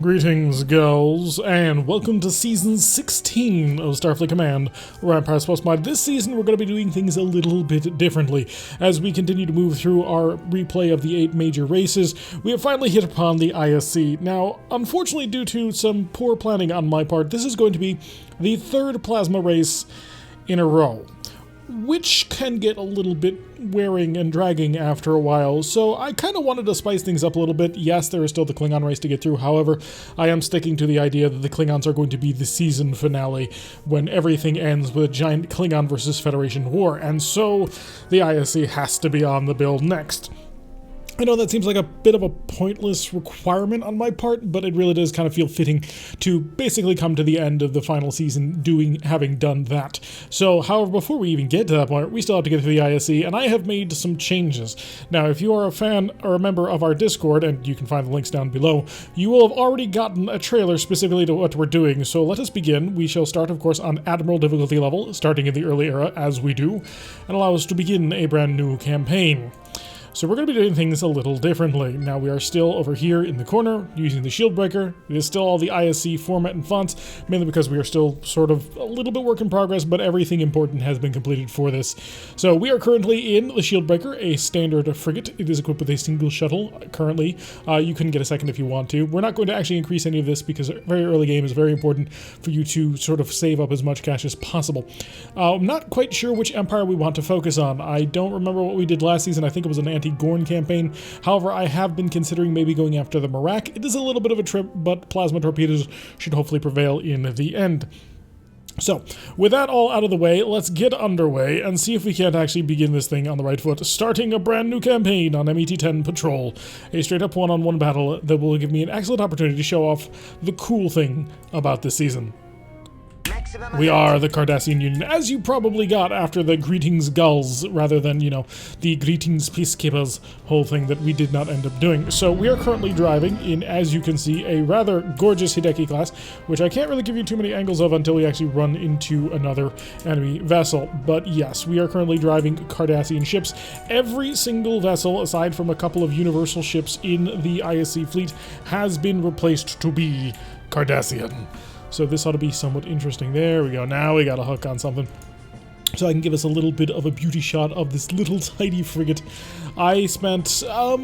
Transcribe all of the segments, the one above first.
Greetings, girls, and welcome to Season 16 of Starfleet Command, Orion Pirates Mod. This season, we're going to be doing things a little bit differently. As we continue to move through our replay of the 8 major races, we have finally hit upon the ISC. Now, unfortunately, due to some poor planning on my part, this is going to be the 3rd plasma race in a row, which can get a little bit wearing and dragging after a while, so I kind of wanted to spice things up a little bit. Yes, there is still the Klingon race to get through, however, I am sticking to the idea that the Klingons are going to be the season finale when everything ends with a giant Klingon versus Federation war, and so the ISC has to be on the bill next. I know that seems like a bit of a pointless requirement on my part, but it really does kind of feel fitting to basically come to the end of the final season having done that. So, however, before we even get to that point, we still have to get to the ISC, and I have made some changes. Now, if you are a fan or a member of our Discord, and you can find the links down below, you will have already gotten a trailer specifically to what we're doing, so let us begin. We shall start, of course, on Admiral difficulty level, starting in the early era, as we do, and allow us to begin a brand new campaign. So we're going to be doing things a little differently. Now we are still over here in the corner using the shield breaker. It is still all the ISC format and fonts, mainly because we are still sort of a little bit work in progress, but everything important has been completed for this. So we are currently in the shield breaker, a standard frigate. It is equipped with a single shuttle currently. You can get a second if you want to. We're not going to actually increase any of this because very early game is very important for you to sort of save up as much cash as possible. I'm not quite sure which empire we want to focus on. I don't remember what we did last season. I think it was an Gorn campaign. However, I have been considering maybe going after the Marak. It is a little bit of a trip, but plasma torpedoes should hopefully prevail in the end. So, with that all out of the way, let's get underway and see if we can't actually begin this thing on the right foot, starting a brand new campaign on MET-10 Patrol, a straight-up one-on-one battle that will give me an excellent opportunity to show off the cool thing about this season. We are the Cardassian Union, as you probably got after the Greetings Gulls, rather than, the Greetings Peacekeepers whole thing that we did not end up doing. So we are currently driving in, as you can see, a rather gorgeous Hideki class, which I can't really give you too many angles of until we actually run into another enemy vessel. But yes, we are currently driving Cardassian ships. Every single vessel, aside from a couple of universal ships in the ISC fleet, has been replaced to be Cardassian. So this ought to be somewhat interesting. There we go. Now we got a hook on something. So I can give us a little bit of a beauty shot of this little tiny frigate. I spent a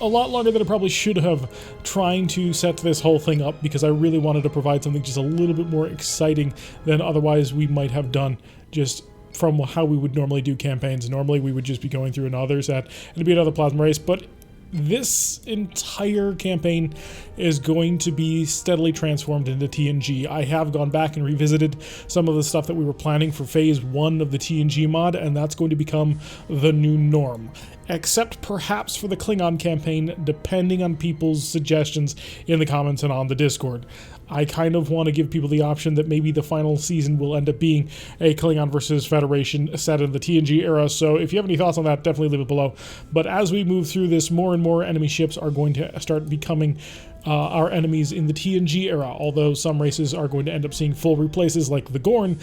lot longer than I probably should have trying to set this whole thing up because I really wanted to provide something just a little bit more exciting than otherwise we might have done just from how we would normally do campaigns. Normally we would just be going through another set and it'd be another plasma race, but this entire campaign is going to be steadily transformed into TNG. I have gone back and revisited some of the stuff that we were planning for Phase 1 of the TNG mod, and that's going to become the new norm. Except perhaps for the Klingon campaign, depending on people's suggestions in the comments and on the Discord. I kind of want to give people the option that maybe the final season will end up being a Klingon versus Federation set in the TNG era, so if you have any thoughts on that, definitely leave it below. But as we move through this, more and more enemy ships are going to start becoming our enemies in the TNG era, although some races are going to end up seeing full replaces like the Gorn,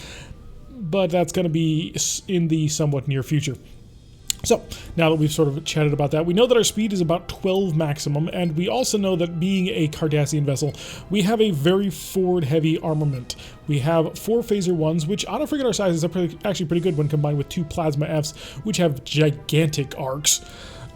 but that's going to be in the somewhat near future. So, now that we've sort of chatted about that, we know that our speed is about 12 maximum, and we also know that being a Cardassian vessel, we have a very forward-heavy armament. We have 4 Phaser 1s, which on a frigate our size is actually pretty good when combined with 2 Plasma Fs, which have gigantic arcs.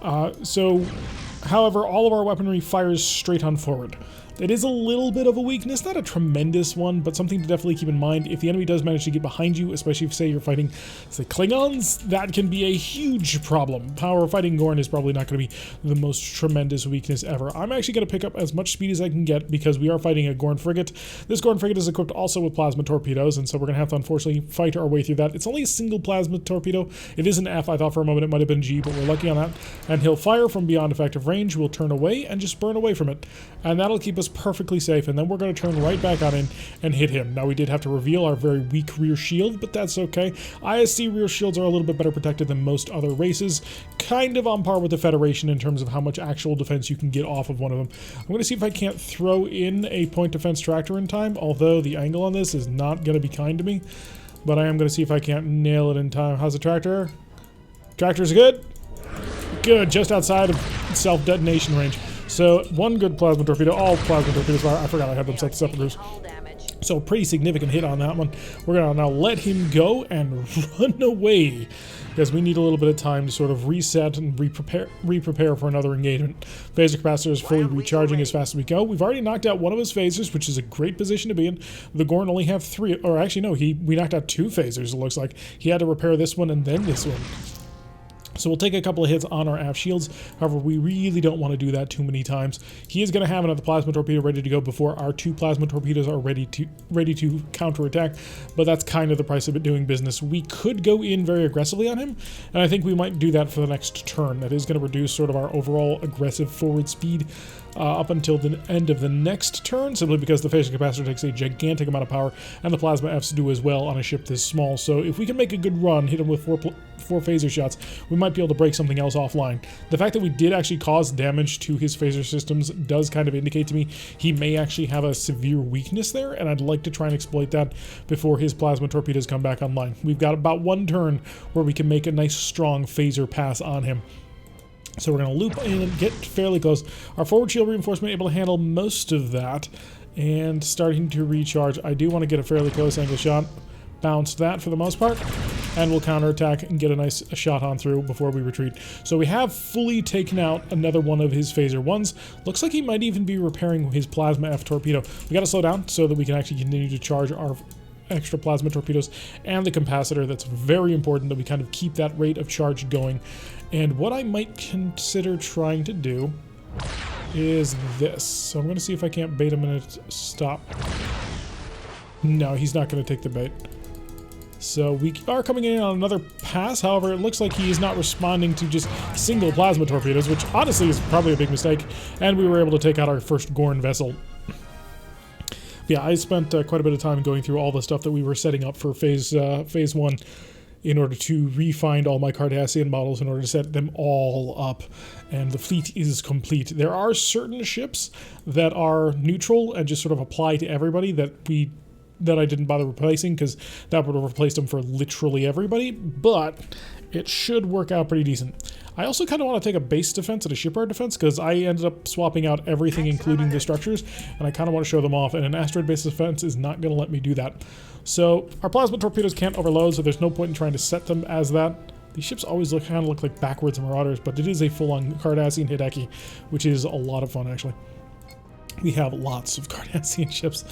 However, all of our weaponry fires straight on forward. It is a little bit of a weakness, not a tremendous one, but something to definitely keep in mind. If the enemy does manage to get behind you, especially if, say, you're fighting, say, Klingons, that can be a huge problem. However, fighting Gorn is probably not going to be the most tremendous weakness ever. I'm actually going to pick up as much speed as I can get because we are fighting a Gorn frigate. This Gorn frigate is equipped also with plasma torpedoes, and so we're going to have to unfortunately fight our way through that. It's only a single plasma torpedo. It is an F. I thought for a moment it might have been G, but we're lucky on that. And he'll fire from beyond effective range. We'll turn away and just burn away from it. And that'll keep us perfectly safe, and then we're going to turn right back on in and hit him. Now, we did have to reveal our very weak rear shield, but that's okay. ISC rear shields are a little bit better protected than most other races, kind of on par with the Federation in terms of how much actual defense you can get off of one of them. I'm going to see if I can't throw in a point defense tractor in time, although the angle on this is not going to be kind to me, but I am going to see if I can't nail it in time. How's the tractor? Tractor's good? Good, just outside of self-detonation range. So, one good plasma torpedo, all plasma torpedoes fire. I forgot I had them set to separate groups. So, pretty significant hit on that one. We're going to now let him go and run away, because we need a little bit of time to sort of reset and re-prepare for another engagement. Phaser capacitor is fully recharging as fast as we go. We've already knocked out one of his phasers, which is a great position to be in. The Gorn only have 3, or actually no, we knocked out 2 phasers, it looks like. He had to repair this one and then this one. So we'll take a couple of hits on our aft shields. However, we really don't want to do that too many times. He is going to have another plasma torpedo ready to go before our 2 plasma torpedoes are ready to counterattack. But that's kind of the price of it doing business. We could go in very aggressively on him, and I think we might do that for the next turn. That is going to reduce sort of our overall aggressive forward speed up until the end of the next turn, simply because the phaser capacitor takes a gigantic amount of power, and the plasma Fs do as well on a ship this small. So if we can make a good run, hit him with 4 phaser shots, we might be able to break something else offline. The fact that we did actually cause damage to his phaser systems does kind of indicate to me he may actually have a severe weakness there, and I'd like to try and exploit that before his plasma torpedoes come back online. We've got about 1 turn where we can make a nice strong phaser pass on him. So we're going to loop in and get fairly close. Our forward shield reinforcement able to handle most of that, and starting to recharge. I do want to get a fairly close angle shot, bounce that for the most part, and we'll counterattack and get a nice shot on through before we retreat. So we have fully taken out another one of his phaser ones. Looks like he might even be repairing his plasma F torpedo. We got to slow down so that we can actually continue to charge our extra plasma torpedoes and the capacitor. That's very important that we kind of keep that rate of charge going. And what I might consider trying to do is this. So I'm going to see if I can't bait him and stop. No, he's not going to take the bait. So we are coming in on another pass. However, it looks like he is not responding to just single plasma torpedoes, which honestly is probably a big mistake. And we were able to take out our first Gorn vessel. Yeah, I spent quite a bit of time going through all the stuff that we were setting up for phase 1 in order to refine all my Cardassian models in order to set them all up, and the fleet is complete. There are certain ships that are neutral and just sort of apply to everybody that I didn't bother replacing, because that would have replaced them for literally everybody, but it should work out pretty decent. I also kind of want to take a base defense and a shipyard defense, because I ended up swapping out everything including the structures, and I kind of want to show them off, and an asteroid base defense is not going to let me do that. So our plasma torpedoes can't overload, so there's no point in trying to set them as that. These ships always kind of look like backwards marauders, but it is a full-on Cardassian Hideki, which is a lot of fun actually. We have lots of Cardassian ships.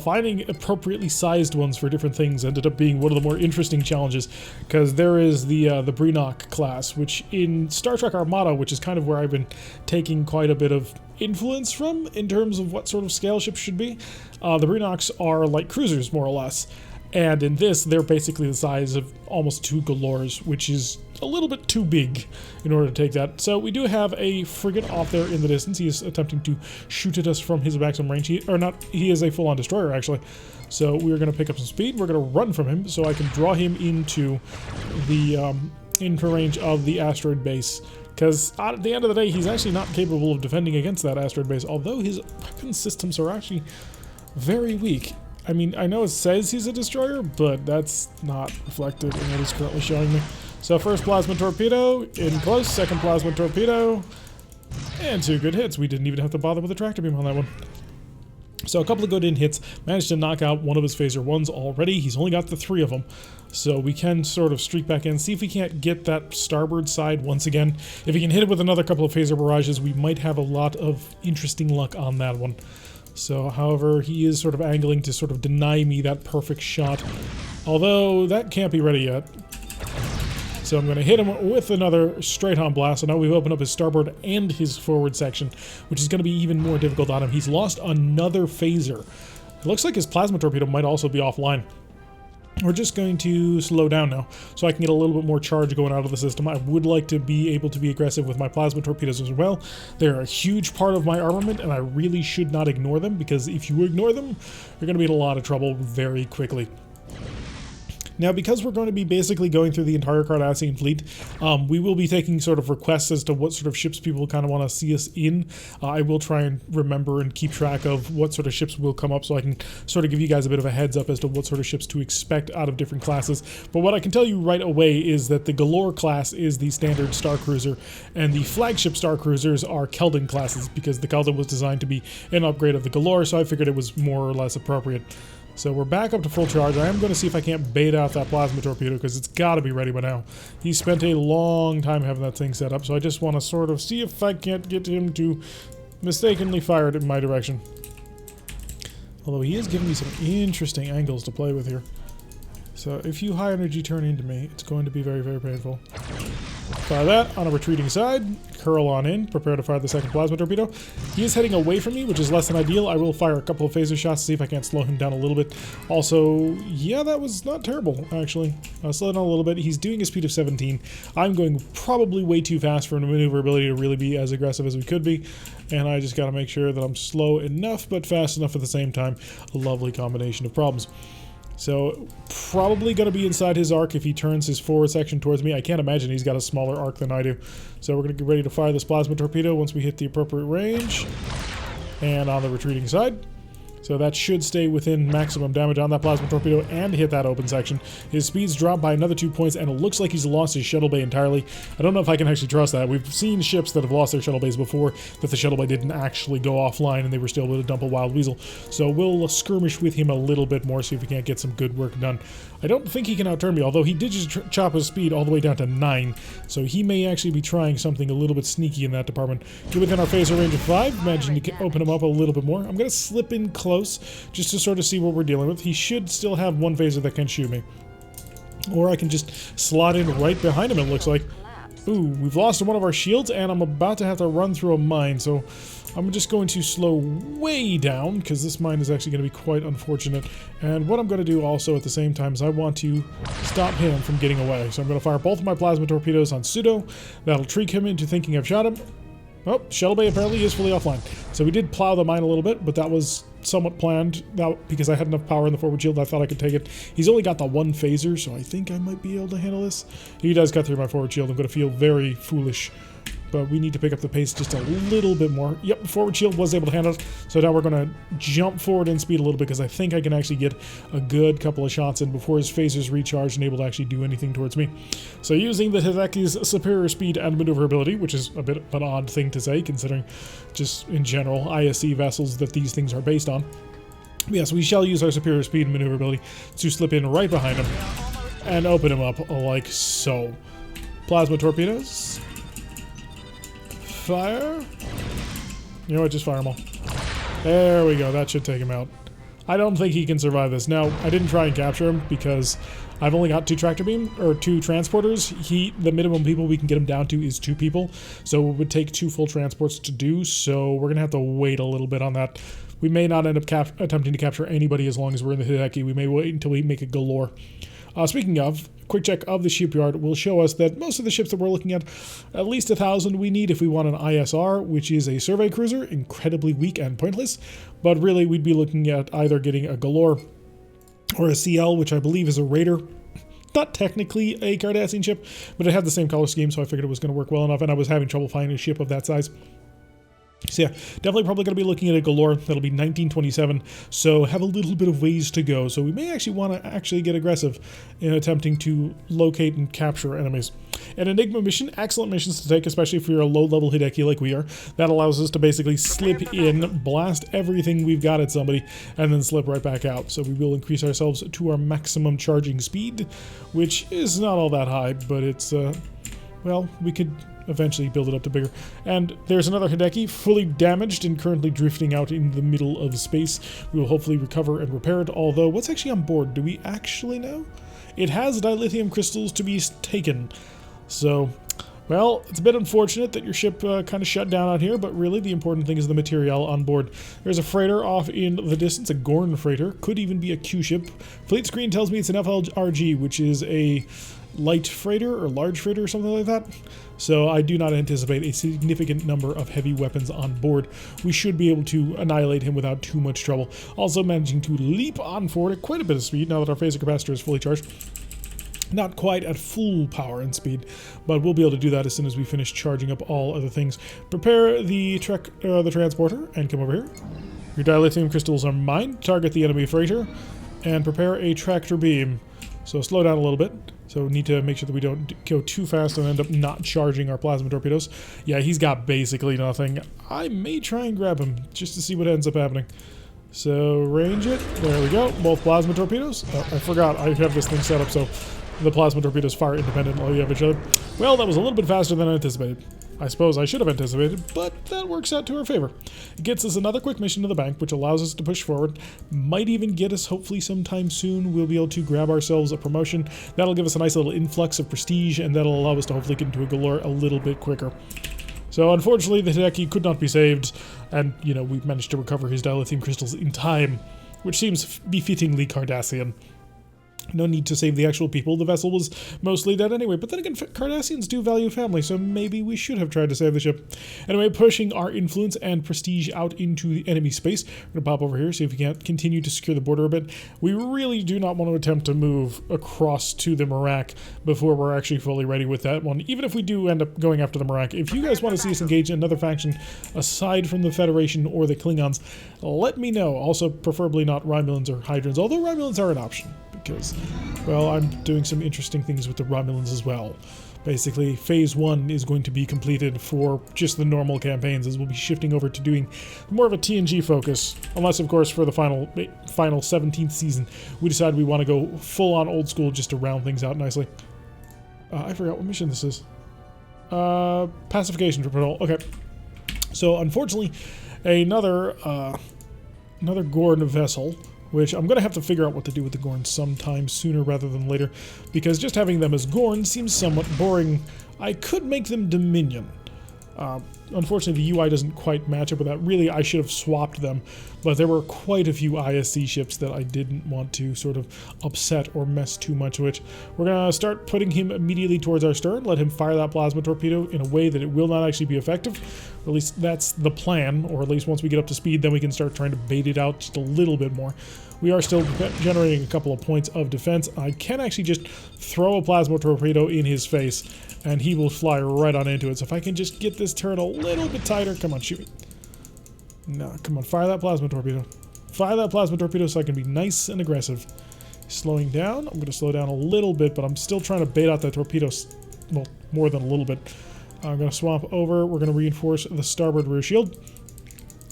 Finding appropriately sized ones for different things ended up being one of the more interesting challenges, because there is the Breenock class, which in Star Trek Armada, which is kind of where I've been taking quite a bit of influence from in terms of what sort of scale ships should be. The Breenocks are like cruisers, more or less. And in this, they're basically the size of almost 2 Galores, which is a little bit too big in order to take that. So we do have a frigate off there in the distance. He is attempting to shoot at us from his maximum range. He is a full-on destroyer, actually. So we're going to pick up some speed. We're going to run from him so I can draw him into the range of the asteroid base. Because at the end of the day, he's actually not capable of defending against that asteroid base, although his weapon systems are actually very weak. I mean, I know it says he's a destroyer, but that's not reflected in what he's currently showing me. So first plasma torpedo, in close, second plasma torpedo, and 2 good hits. We didn't even have to bother with a tractor beam on that one. So a couple of good in hits, managed to knock out one of his phaser ones already. He's only got the 3 of them. So we can sort of streak back in, see if we can't get that starboard side once again. If we can hit it with another couple of phaser barrages, we might have a lot of interesting luck on that one. So, however, he is sort of angling to sort of deny me that perfect shot, although that can't be ready yet. So I'm going to hit him with another straight-on blast, so now we've opened up his starboard and his forward section, which is going to be even more difficult on him. He's lost another phaser. It looks like his plasma torpedo might also be offline. We're just going to slow down now, so I can get a little bit more charge going out of the system. I would like to be able to be aggressive with my plasma torpedoes as well. They're a huge part of my armament, and I really should not ignore them, because if you ignore them, you're going to be in a lot of trouble very quickly. Now, because we're going to be basically going through the entire Cardassian fleet, we will be taking sort of requests as to what sort of ships people kind of want to see us in. I will try and remember and keep track of what sort of ships will come up so I can sort of give you guys a bit of a heads up as to what sort of ships to expect out of different classes. But what I can tell you right away is that the Galore class is the standard star cruiser, and the flagship star cruisers are Keldon classes, because the Keldon was designed to be an upgrade of the Galore, so I figured it was more or less appropriate. So we're back up to full charge. I am going to see if I can't bait out that plasma torpedo, because it's got to be ready by now. He spent a long time having that thing set up, so I just want to sort of see if I can't get him to mistakenly fire it in my direction. Although he is giving me some interesting angles to play with here. So if you high energy turn into me, it's going to be very, very painful. Fire that on a retreating side. Curl on in. Prepare to fire the second plasma torpedo. He is heading away from me, which is less than ideal. I will fire a couple of phaser shots to see if I can't slow him down a little bit. Also, yeah, that was not terrible, actually. Slow down a little bit. He's doing a speed of 17. I'm going probably way too fast for maneuverability to really be as aggressive as we could be. And I just got to make sure that I'm slow enough, but fast enough at the same time. A lovely combination of problems. So, probably going to be inside his arc if he turns his forward section towards me. I can't imagine he's got a smaller arc than I do. So we're going to get ready to fire this plasma torpedo once we hit the appropriate range. And on the retreating side. So that should stay within maximum damage on that plasma torpedo and hit that open section. His speed's dropped by another 2 points, and it looks like he's lost his shuttle bay entirely. I don't know if I can actually trust that. We've seen ships that have lost their shuttle bays before, that the shuttle bay didn't actually go offline and they were still able to dump a wild weasel. So we'll skirmish with him a little bit more, see if we can't get some good work done. I don't think he can outturn me, although he did just chop his speed all the way down to 9. So he may actually be trying something a little bit sneaky in that department. Get within our phaser range of 5. Imagine to open him up a little bit more. I'm going to slip in close just to sort of see what we're dealing with. He should still have one phaser that can shoot me. Or I can just slot in right behind him, it looks like. Ooh, we've lost one of our shields, and I'm about to have to run through a mine, so I'm just going to slow way down, because this mine is actually going to be quite unfortunate. And what I'm going to do also at the same time is I want to stop him from getting away. So I'm going to fire both of my plasma torpedoes on Pseudo. That'll trick him into thinking I've shot him. Oh, shuttle bay apparently is fully offline. So we did plow the mine a little bit, but that was somewhat planned. Now, because I had enough power in the forward shield, I thought I could take it. He's only got the one phaser, so I think I might be able to handle this. He does cut through my forward shield. I'm going to feel very foolish. But we need to pick up the pace just a little bit more. Yep, forward shield was able to handle it. So now we're going to jump forward in speed a little bit, because I think I can actually get a good couple of shots in before his phaser's recharged and able to actually do anything towards me. So using the Hideki's superior speed and maneuverability, which is a bit of an odd thing to say, considering just in general ISC vessels that these things are based on. Yes, we shall use our superior speed and maneuverability to slip in right behind him and open him up like so. Plasma torpedoes. Fire. You know what, just fire them all. There we go, that should take him out. I don't think he can survive this. Now, I didn't try and capture him because I've only got 2 tractor beam, or 2 transporters. The minimum people we can get him down to is 2 people, so it would take 2 full transports to do, so we're gonna have to wait a little bit on that. We may not end up attempting to capture anybody as long as we're in the Hideki. We may wait until we make a Galore. Speaking of, quick check of the shipyard will show us that most of the ships that we're looking at least 1,000 we need if we want an ISR, which is a survey cruiser, incredibly weak and pointless. But really, we'd be looking at either getting a Galore or a CL, which I believe is a Raider. Not technically a Cardassian ship, but it had the same color scheme, so I figured it was going to work well enough, and I was having trouble finding a ship of that size. So yeah, definitely probably going to be looking at a Galore. That'll be 1927, so have a little bit of ways to go. So we may actually want to actually get aggressive in attempting to locate and capture enemies. An Enigma mission, excellent missions to take, especially if you're a low-level Hideki like we are. That allows us to basically slip in, blast everything we've got at somebody, and then slip right back out. So we will increase ourselves to our maximum charging speed, which is not all that high, but it's, well, we could eventually build it up to bigger. And there's another Hideki, fully damaged and currently drifting out in the middle of space. We will hopefully recover and repair it, although what's actually on board? Do we actually know? It has dilithium crystals to be taken. So, well, it's a bit unfortunate that your ship kind of shut down out here, but really the important thing is the material on board. There's a freighter off in the distance, a Gorn freighter, could even be a Q ship. Fleet screen tells me it's an FLRG, which is a light freighter or large freighter or something like that. So I do not anticipate a significant number of heavy weapons on board. We should be able to annihilate him without too much trouble. Also managing to leap on forward at quite a bit of speed now that our phaser capacitor is fully charged. Not quite at full power and speed, but we'll be able to do that as soon as we finish charging up all other things. Prepare the transporter and come over here. Your dilithium crystals are mine. Target the enemy freighter and prepare a tractor beam. So slow down a little bit. So we need to make sure that we don't go too fast and end up not charging our plasma torpedoes. Yeah, he's got basically nothing. I may try and grab him just to see what ends up happening. So range it. There we go. Both plasma torpedoes. Oh, I forgot I have this thing set up so the plasma torpedoes fire independently of each other. Well, that was a little bit faster than I anticipated. I suppose I should have anticipated, but that works out to our favor. It gets us another quick mission to the bank, which allows us to push forward. Might even get us, hopefully sometime soon, we'll be able to grab ourselves a promotion. That'll give us a nice little influx of prestige, and that'll allow us to hopefully get into a galore a little bit quicker. So unfortunately, the Hideki could not be saved, and, you know, we managed to recover his dilithium crystals in time, which seems befittingly Cardassian. No need to save the actual people. The vessel was mostly dead anyway. But then again, Cardassians do value family, so maybe we should have tried to save the ship. Anyway, pushing our influence and prestige out into the enemy space. We're going to pop over here, see if we can't continue to secure the border a bit. We really do not want to attempt to move across to the Merak before we're actually fully ready with that one. Even if we do end up going after the Merak, if you guys want to see us engage in another faction aside from the Federation or the Klingons, let me know. Also, preferably not Romulans or Hydrons, although Romulans are an option. Because, well, I'm doing some interesting things with the Romulans as well. Basically, Phase 1 is going to be completed for just the normal campaigns, as we'll be shifting over to doing more of a TNG focus. Unless, of course, for the final 17th season, we decide we want to go full-on old school just to round things out nicely. I forgot what mission this is. Pacification patrol. Okay. So, unfortunately, another Gorn vessel, which I'm going to have to figure out what to do with the Gorn sometime sooner rather than later, because just having them as Gorn seems somewhat boring. I could make them Dominion. Unfortunately, the UI doesn't quite match up with that. Really, I should have swapped them, but there were quite a few ISC ships that I didn't want to sort of upset or mess too much with. We're going to start putting him immediately towards our stern, let him fire that plasma torpedo in a way that it will not actually be effective. Or at least that's the plan, or at least once we get up to speed, then we can start trying to bait it out just a little bit more. We are still generating a couple of points of defense. I can actually just throw a plasma torpedo in his face, and he will fly right on into it. So if I can just get this turret a little bit tighter. Come on, shoot me. No, come on, fire that plasma torpedo. Fire that plasma torpedo so I can be nice and aggressive. Slowing down. I'm going to slow down a little bit, but I'm still trying to bait out that torpedo. Well, more than a little bit. I'm going to swap over. We're going to reinforce the starboard rear shield.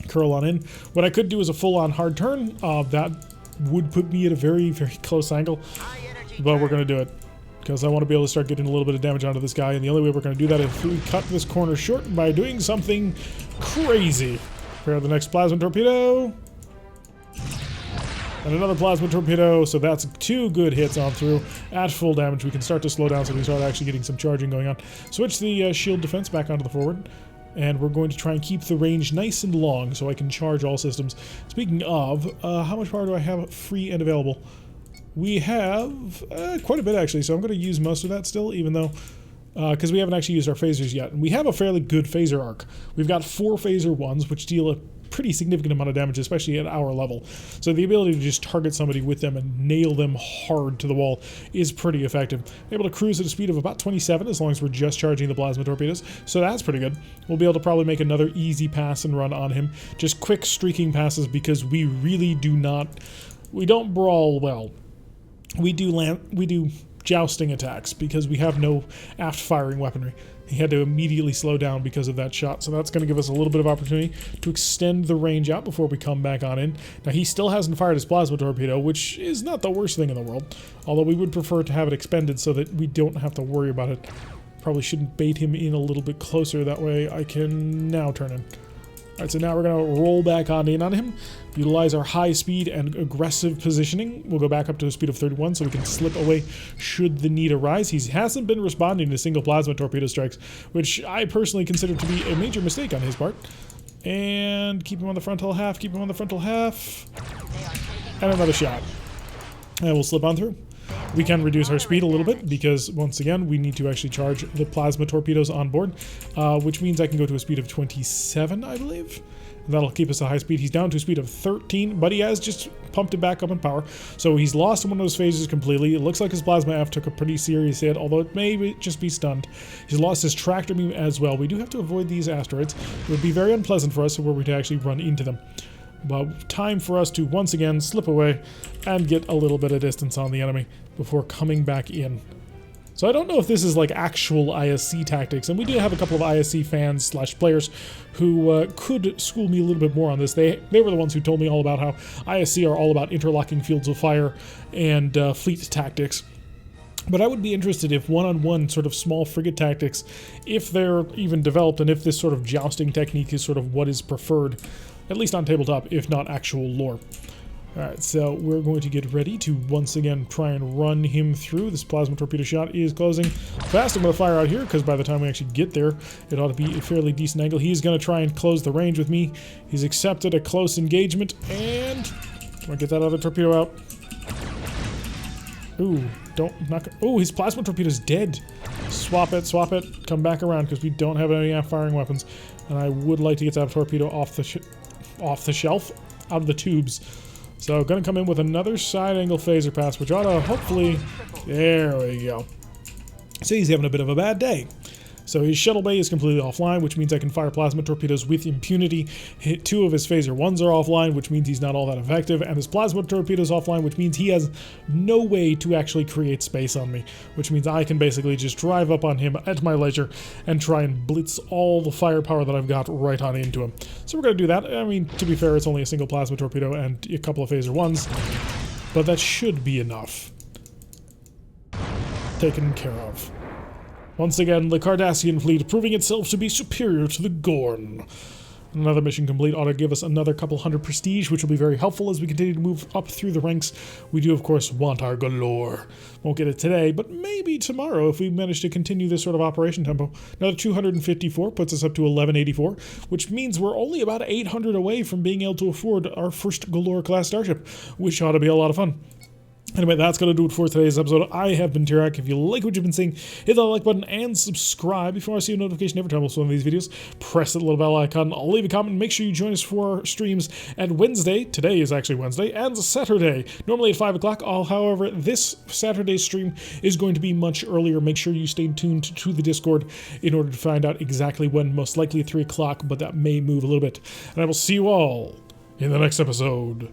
Curl on in. What I could do is a full-on hard turn. That would put me at a very, very close angle. But we're going to do it, because I want to be able to start getting a little bit of damage onto this guy, and the only way we're going to do that is if we cut this corner short by doing something crazy. Prepare the next plasma torpedo. And another plasma torpedo, so that's 2 good hits on through. At full damage, we can start to slow down so we can start actually getting some charging going on. Switch the shield defense back onto the forward. And we're going to try and keep the range nice and long so I can charge all systems. Speaking of, how much power do I have free and available? We have quite a bit, actually, so I'm going to use most of that still, even though, because we haven't actually used our phasers yet. And we have a fairly good phaser arc. We've got 4 phaser ones, which deal a pretty significant amount of damage, especially at our level. So the ability to just target somebody with them and nail them hard to the wall is pretty effective. Able to cruise at a speed of about 27 as long as we're just charging the plasma torpedoes, so that's pretty good. We'll be able to probably make another easy pass and run on him. Just quick streaking passes, because we really we don't brawl well. We do jousting attacks because we have no aft firing weaponry. He had to immediately slow down because of that shot, so that's going to give us a little bit of opportunity to extend the range out before we come back on in. Now, he still hasn't fired his plasma torpedo, which is not the worst thing in the world, although we would prefer to have it expended so that we don't have to worry about it. Probably shouldn't bait him in a little bit closer, that way I can now turn in. Alright, so now we're going to roll back on in on him, utilize our high speed and aggressive positioning. We'll go back up to a speed of 31 so we can slip away should the need arise. He hasn't been responding to single plasma torpedo strikes, which I personally consider to be a major mistake on his part. And keep him on the frontal half, keep him on the frontal half. And another shot. And we'll slip on through. We can reduce our speed a little bit because, once again, we need to actually charge the plasma torpedoes on board, which means I can go to a speed of 27, I believe. And that'll keep us at high speed. He's down to a speed of 13, but he has just pumped it back up in power. So he's lost one of those phases completely. It looks like his plasma F took a pretty serious hit, although it may just be stunned. He's lost his tractor beam as well. We do have to avoid these asteroids. It would be very unpleasant for us were we to actually run into them. But time for us to once again slip away and get a little bit of distance on the enemy before coming back in. So I don't know if this is like actual ISC tactics, and we do have a couple of ISC fans slash players who could school me a little bit more on this. They were the ones who told me all about how ISC are all about interlocking fields of fire and fleet tactics. But I would be interested if one-on-one sort of small frigate tactics, if they're even developed, and if this sort of jousting technique is sort of what is preferred, at least on tabletop, if not actual lore. Alright, so we're going to get ready to once again try and run him through. This plasma torpedo shot is closing fast. I'm going to fire out here because by the time we actually get there, it ought to be a fairly decent angle. He's going to try and close the range with me. He's accepted a close engagement, and I'm going to get that other torpedo out. Ooh, don't knock it. Ooh, his plasma torpedo's dead. Swap it, come back around because we don't have any firing weapons. And I would like to get that torpedo off the shelf, out of the tubes. So gonna come in with another side angle phaser pass, which ought to hopefully, there we go. So he's having a bit of a bad day. So his shuttle bay is completely offline, which means I can fire plasma torpedoes with impunity. Two of his phaser ones are offline, which means he's not all that effective, and his plasma torpedoes offline, which means he has no way to actually create space on me, which means I can basically just drive up on him at my leisure and try and blitz all the firepower that I've got right on into him. So we're going to do that. I mean, to be fair, it's only a single plasma torpedo and a couple of phaser ones, but that should be enough. Taken care of. Once again, the Cardassian fleet proving itself to be superior to the Gorn. Another mission complete ought to give us another couple hundred prestige, which will be very helpful as we continue to move up through the ranks. We do, of course, want our galore. Won't get it today, but maybe tomorrow if we manage to continue this sort of operation tempo. Another 254 puts us up to 1184, which means we're only about 800 away from being able to afford our first galore class starship, which ought to be a lot of fun. Anyway, that's going to do it for today's episode. I have been Tirak. If you like what you've been seeing, hit that like button and subscribe. If you want to see a notification every time I post one of these videos, press that little bell icon. I'll leave a comment. Make sure you join us for our streams at Wednesday. Today is actually Wednesday, and Saturday. Normally at 5 o'clock. However, this Saturday's stream is going to be much earlier. Make sure you stay tuned to the Discord in order to find out exactly when. Most likely at 3 o'clock, but that may move a little bit. And I will see you all in the next episode.